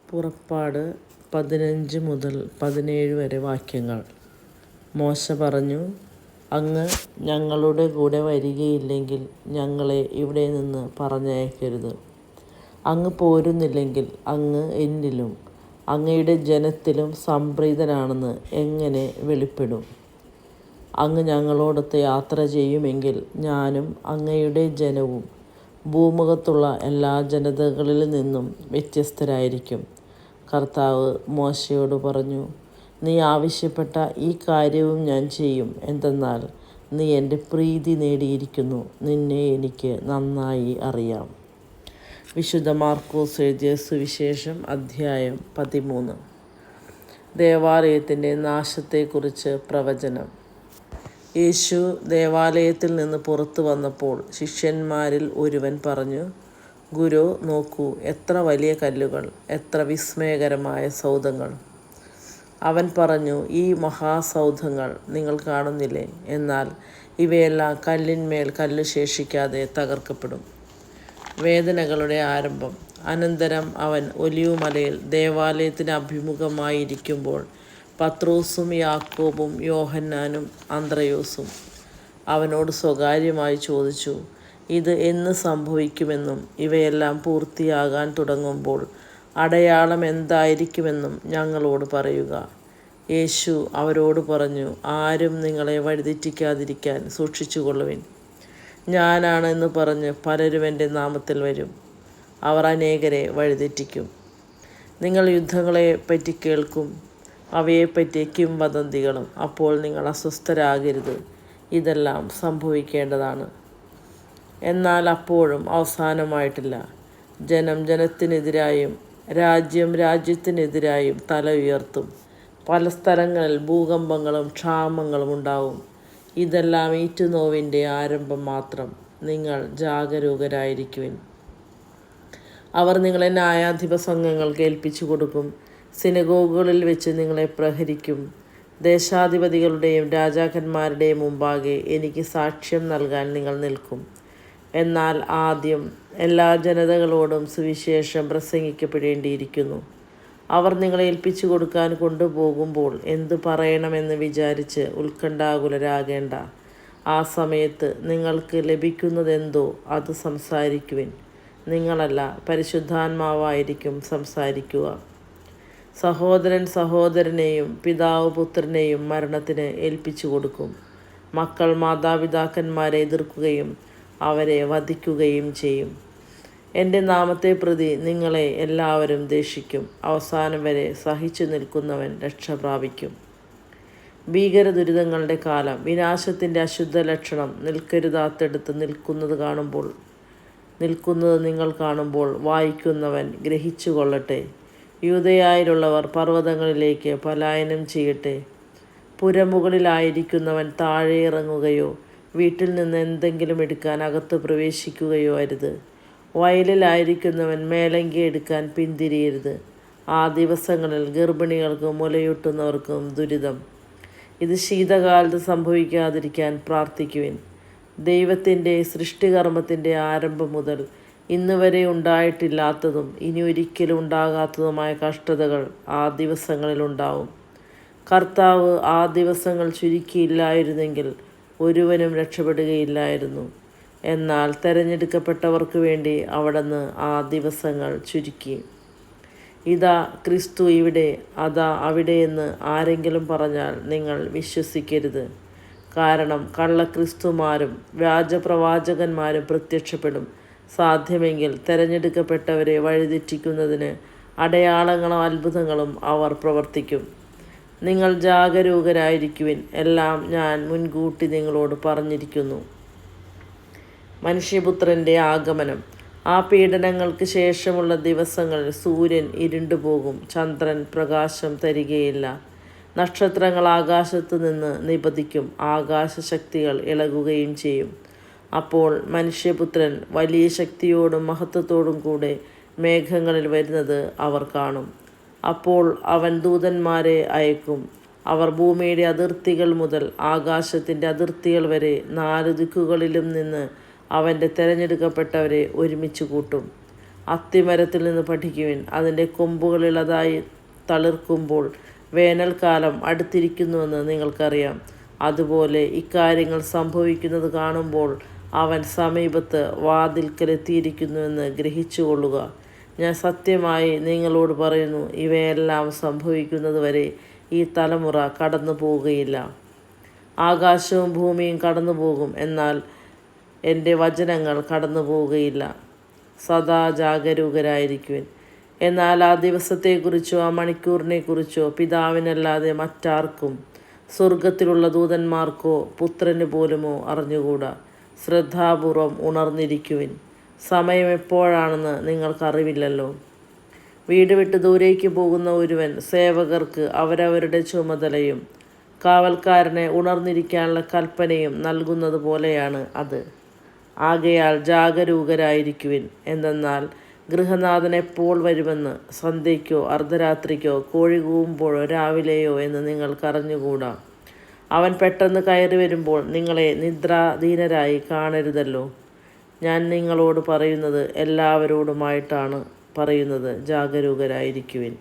പുറപ്പാട് 15 മുതൽ 17 വരെ വാക്യങ്ങൾ. മോശ പറഞ്ഞു, അങ്ങ് ഞങ്ങളുടെ കൂടെ വരികയില്ലെങ്കിൽ ഞങ്ങളെ ഇവിടെ നിന്ന് പറഞ്ഞയക്കരുത്. അങ്ങ് പോരുന്നില്ലെങ്കിൽ അങ്ങ് എന്നിലും അങ്ങയുടെ ജനത്തിലും സംപ്രീതനാണെന്ന് എങ്ങനെ വെളിപ്പെടും? അങ്ങ് ഞങ്ങളോടൊത്ത് യാത്ര ചെയ്യുമെങ്കിൽ ഞാനും അങ്ങയുടെ ജനവും ഭൂമുഖത്തുള്ള എല്ലാ ജനതകളിൽ നിന്നും വ്യത്യസ്തരായിരിക്കും. കർത്താവ് മോശയോട് പറഞ്ഞു, നീ ആവശ്യപ്പെട്ട ഈ കാര്യവും ഞാൻ ചെയ്യും. എന്തെന്നാൽ നീ എൻ്റെ പ്രീതി നേടിയിരിക്കുന്നു. നിന്നെ എനിക്ക് നന്നായി അറിയാം. വിശുദ്ധ മാർക്കോസ് എഴുതിയ സുവിശേഷം അധ്യായം 13. ദേവാലയത്തിൻ്റെ നാശത്തെക്കുറിച്ച് പ്രവചനം. യേശു ദേവാലയത്തിൽ നിന്ന് പുറത്തു വന്നപ്പോൾ ശിഷ്യന്മാരിൽ ഒരുവൻ പറഞ്ഞു, ഗുരു, നോക്കൂ, എത്ര വലിയ കല്ലുകൾ, എത്ര വിസ്മയകരമായ സൗധങ്ങൾ. അവൻ പറഞ്ഞു, ഈ മഹാസൗധങ്ങൾ നിങ്ങൾ കാണുന്നില്ലേ? എന്നാൽ ഇവയെല്ലാം കല്ലിന്മേൽ കല്ല് ശേഷിക്കാതെ തകർക്കപ്പെടും. വേദനകളുടെ ആരംഭം. അനന്തരം അവൻ ഒലിവുമലയിൽ ദേവാലയത്തിന് അഭിമുഖമായിരിക്കുമ്പോൾ പത്രോസും യാക്കോബും യോഹന്നാനും അന്ത്രയോസും അവനോട് സ്വകാര്യമായി ചോദിച്ചു, ഇത് എന്ന് സംഭവിക്കുമെന്നും ഇവയെല്ലാം പൂർത്തിയാകാൻ തുടങ്ങുമ്പോൾ അടയാളം എന്തായിരിക്കുമെന്നും ഞങ്ങളോട് പറയുക. യേശു അവരോട് പറഞ്ഞു, ആരും നിങ്ങളെ വഴിതെറ്റിക്കാതിരിക്കാൻ സൂക്ഷിച്ചുകൊള്ളുവിൻ. ഞാനാണെന്ന് പറഞ്ഞ് പലരും എൻ്റെ നാമത്തിൽ വരും. അവർ അനേകരെ വഴിതെറ്റിക്കും. നിങ്ങൾ യുദ്ധങ്ങളെപ്പറ്റി കേൾക്കും, അവയെപ്പറ്റി കിംവദന്തികളും. അപ്പോൾ നിങ്ങൾ അസ്വസ്ഥരാകരുത്. ഇതെല്ലാം സംഭവിക്കേണ്ടതാണ്, എന്നാൽ അപ്പോഴും അവസാനമായിട്ടില്ല. ജനം ജനത്തിനെതിരായും രാജ്യം രാജ്യത്തിനെതിരായും തല ഉയർത്തും. പല സ്ഥലങ്ങളിൽ ഭൂകമ്പങ്ങളും ക്ഷാമങ്ങളും ഉണ്ടാവും. ഇതെല്ലാം ഈറ്റുനോവിൻ്റെ ആരംഭം മാത്രം. നിങ്ങൾ ജാഗരൂകരായിരിക്കുവിൻ. അവർ നിങ്ങളെ ന്യായാധിപ സംഘങ്ങൾക്ക് ഏൽപ്പിച്ചു കൊടുക്കും. സിനഗോഗുകളിൽ വെച്ച് നിങ്ങളെ പ്രഹരിക്കും. ദേശാധിപതികളുടെയും രാജാക്കന്മാരുടെയും മുമ്പാകെ എനിക്ക് സാക്ഷ്യം നൽകാൻ നിങ്ങൾ നിൽക്കും. എന്നാൽ ആദ്യം എല്ലാ ജനതകളോടും സുവിശേഷം പ്രസംഗിക്കപ്പെടേണ്ടിയിരിക്കുന്നു. അവർ നിങ്ങളെ ഏൽപ്പിച്ചു കൊടുക്കാൻ കൊണ്ടുപോകുമ്പോൾ എന്തു പറയണമെന്ന് വിചാരിച്ച് ഉത്കണ്ഠാകുലരാകേണ്ട. ആ സമയത്ത് നിങ്ങൾക്ക് ലഭിക്കുന്നതെന്തോ അത് സംസാരിക്കുവിൻ. നിങ്ങളല്ല, പരിശുദ്ധാത്മാവായിരിക്കും സംസാരിക്കുക. സഹോദരൻ സഹോദരനെയും പിതാവ് പുത്രനെയും മരണത്തിന് ഏൽപ്പിച്ചു കൊടുക്കും. മക്കൾ മാതാപിതാക്കന്മാരെ എതിർക്കുകയും അവരെ വധിക്കുകയും ചെയ്യും. എൻ്റെ നാമത്തെ പ്രതി നിങ്ങളെ എല്ലാവരും ദേഷിക്കും. അവസാനം വരെ സഹിച്ചു നിൽക്കുന്നവൻ രക്ഷ പ്രാപിക്കും. ഭീകര ദുരിതങ്ങളുടെ കാലം. വിനാശത്തിൻ്റെ അശുദ്ധ ലക്ഷണം നിൽക്കരുതാത്തടുത്ത് നിൽക്കുന്നത് നിങ്ങൾ കാണുമ്പോൾ വായിക്കുന്നവൻ ഗ്രഹിച്ചു കൊള്ളട്ടെ. യൂദയായിലുള്ളവർ പർവ്വതങ്ങളിലേക്ക് പലായനം ചെയ്യട്ടെ. പുരമുകളിലായിരിക്കുന്നവൻ താഴെ ഇറങ്ങുകയോ വീട്ടിൽ നിന്ന് എന്തെങ്കിലും എടുക്കാൻ അകത്ത് പ്രവേശിക്കുകയോ അരുത്. വയലിലായിരിക്കുന്നവൻ മേലങ്കി എടുക്കാൻ പിന്തിരിയരുത്. ആ ദിവസങ്ങളിൽ ഗർഭിണികൾക്കും മുലയൂട്ടുന്നവർക്കും ദുരിതം. ഇത് ശീതകാലത്ത് സംഭവിക്കാതിരിക്കാൻ പ്രാർത്ഥിക്കുവിൻ. ദൈവത്തിൻ്റെ സൃഷ്ടികർമ്മത്തിൻ്റെ ആരംഭം മുതൽ ഇന്നുവരെ ഉണ്ടായിട്ടില്ലാത്തതും ഇനി ഒരിക്കലും ഉണ്ടാകാത്തതുമായ കഷ്ടതകൾ ആ ദിവസങ്ങളിലുണ്ടാവും. കർത്താവ് ആ ദിവസങ്ങൾ ചുരുക്കിയില്ലായിരുന്നെങ്കിൽ ഒരുവനും രക്ഷപ്പെടുകയില്ലായിരുന്നു. എന്നാൽ തെരഞ്ഞെടുക്കപ്പെട്ടവർക്ക് വേണ്ടി അവിടുന്ന് ആ ദിവസങ്ങൾ ചുരുക്കി. ഇതാ ക്രിസ്തു ഇവിടെ, അതാ അവിടെയെന്ന് ആരെങ്കിലും പറഞ്ഞാൽ നിങ്ങൾ വിശ്വസിക്കരുത്. കാരണം കള്ളക്രിസ്തുമാരും വ്യാജപ്രവാചകന്മാരും പ്രത്യക്ഷപ്പെടും. സാധ്യമെങ്കിൽ തെരഞ്ഞെടുക്കപ്പെട്ടവരെ വഴിതെറ്റിക്കുന്നതിന് അടയാളങ്ങളും അത്ഭുതങ്ങളും അവർ പ്രവർത്തിക്കും. നിങ്ങൾ ജാഗരൂകരായിരിക്കുവിൻ. എല്ലാം ഞാൻ മുൻകൂട്ടി നിങ്ങളോട് പറഞ്ഞിരിക്കുന്നു. മനുഷ്യപുത്രൻ്റെ ആഗമനം. ആ പീഡനങ്ങൾക്ക് ശേഷമുള്ള ദിവസങ്ങളിൽ സൂര്യൻ ഇരുണ്ടുപോകും, ചന്ദ്രൻ പ്രകാശം തരികയില്ല, നക്ഷത്രങ്ങൾ ആകാശത്ത് നിന്ന് നിപതിക്കും, ആകാശശക്തികൾ ഇളകുകയും ചെയ്യും. അപ്പോൾ മനുഷ്യപുത്രൻ വലിയ ശക്തിയോടും മഹത്വത്തോടും കൂടെ മേഘങ്ങളിൽ വരുന്നത് അവർ കാണും. അപ്പോൾ അവൻ ദൂതന്മാരെ അയക്കും. അവർ ഭൂമിയുടെ അതിർത്തികൾ മുതൽ ആകാശത്തിൻ്റെ അതിർത്തികൾ വരെ 4 ദിക്കുകളിലും നിന്ന് അവൻ്റെ തിരഞ്ഞെടുക്കപ്പെട്ടവരെ ഒരുമിച്ച് കൂട്ടും. അത്തിമരത്തിൽ നിന്ന് പഠിക്കുവിൻ. അതിൻ്റെ കൊമ്പുകൾ ഇളതായി തളിർക്കുമ്പോൾ വേനൽക്കാലം അടുത്തിരിക്കുന്നുവെന്ന് നിങ്ങൾക്കറിയാം. അതുപോലെ ഇക്കാര്യങ്ങൾ സംഭവിക്കുന്നത് കാണുമ്പോൾ അവൻ സമീപത്ത് വാതിൽക്കലെത്തിയിരിക്കുന്നുവെന്ന് ഗ്രഹിച്ചുകൊള്ളുക. ഞാൻ സത്യമായി നിങ്ങളോട് പറയുന്നു, ഇവയെല്ലാം സംഭവിക്കുന്നതുവരെ ഈ തലമുറ കടന്നു പോവുകയില്ല. ആകാശവും ഭൂമിയും കടന്നു പോകും, എന്നാൽ എൻ്റെ വചനങ്ങൾ കടന്നു പോവുകയില്ല. സദാ ജാഗരൂകരായിരിക്കുവിൻ. എന്നാൽ ആ ദിവസത്തെക്കുറിച്ചോ ആ മണിക്കൂറിനെക്കുറിച്ചോ പിതാവിനല്ലാതെ മറ്റാർക്കും, സ്വർഗത്തിലുള്ള ദൂതന്മാർക്കോ പുത്രന് പോലുമോ അറിഞ്ഞുകൂടാ. ശ്രദ്ധാപൂർവം ഉണർന്നിരിക്കുവിൻ. സമയം എപ്പോഴാണെന്ന് നിങ്ങൾക്കറിവില്ലല്ലോ. വീട് വിട്ട് ദൂരേക്ക് പോകുന്ന ഒരുവൻ സേവകർക്ക് അവരവരുടെ ചുമതലയും കാവൽക്കാരനെ ഉണർന്നിരിക്കാനുള്ള കൽപ്പനയും നൽകുന്നത് പോലെയാണ് അത്. ആകയാൽ ജാഗരൂകരായിരിക്കുവിൻ. എന്തെന്നാൽ ഗൃഹനാഥൻ എപ്പോൾ വരുമെന്ന്, സന്ധ്യയ്ക്കോ അർദ്ധരാത്രിക്കോ, കോഴി കൂവുമ്പോഴോ രാവിലെയോ എന്ന് നിങ്ങൾക്കറിഞ്ഞുകൂടാ. അവൻ പെട്ടെന്ന് കയറി വരുമ്പോൾ നിങ്ങളെ നിദ്രാധീനരായി കാണരുതല്ലോ. ഞാൻ നിങ്ങളോട് പറയുന്നത് എല്ലാവരോടുമായിട്ടാണ് പറയുന്നത്, ജാഗരൂകരായിരിക്കുവിൻ.